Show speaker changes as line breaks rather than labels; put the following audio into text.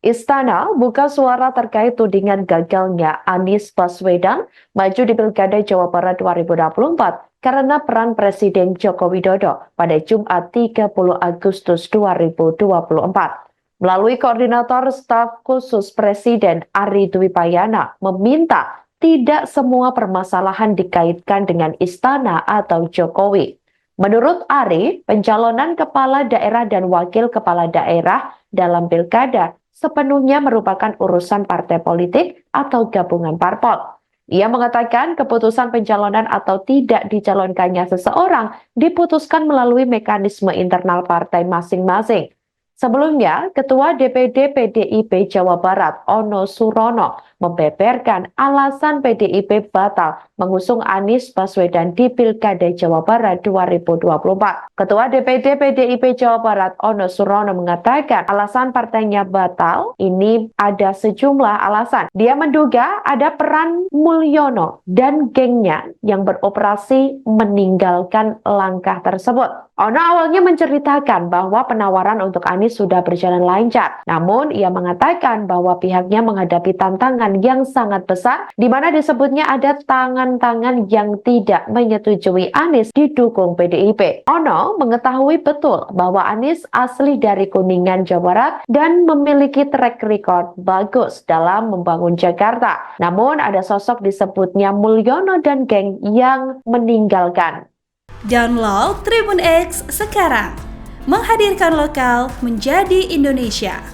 Istana buka suara terkait tudingan gagalnya Anies Baswedan maju di Pilkada Jawa Barat 2024 karena peran Presiden Joko Widodo pada Jumat 30 Agustus 2024. Melalui Koordinator Staf Khusus Presiden Ari Dwi Payana meminta tidak semua permasalahan dikaitkan dengan Istana atau Jokowi. Menurut Ari, pencalonan kepala daerah dan wakil kepala daerah dalam pilkada sepenuhnya merupakan urusan partai politik atau gabungan parpol. Ia mengatakan keputusan pencalonan atau tidak dicalonkannya seseorang diputuskan melalui mekanisme internal partai masing-masing. Sebelumnya, Ketua DPD PDIP Jawa Barat Ono Surono membeberkan alasan PDIP batal mengusung Anies Baswedan di Pilkada Jawa Barat 2024. Ketua DPD PDIP Jawa Barat Ono Surono mengatakan alasan partainya batal ini ada sejumlah alasan. Dia menduga ada peran Mulyono dan gengnya yang beroperasi meninggalkan langkah tersebut. Ono awalnya menceritakan bahwa penawaran untuk Anies sudah berjalan lancar. Namun, ia mengatakan bahwa pihaknya menghadapi tantangan yang sangat besar, di mana disebutnya ada tangan-tangan yang tidak menyetujui Anies didukung PDIP. Ono mengetahui betul bahwa Anies asli dari Kuningan, Jawa Barat, dan memiliki track record bagus dalam membangun Jakarta. Namun, ada sosok disebutnya Mulyono dan geng yang meninggalkan.
Download Tribun X sekarang, menghadirkan lokal menjadi Indonesia.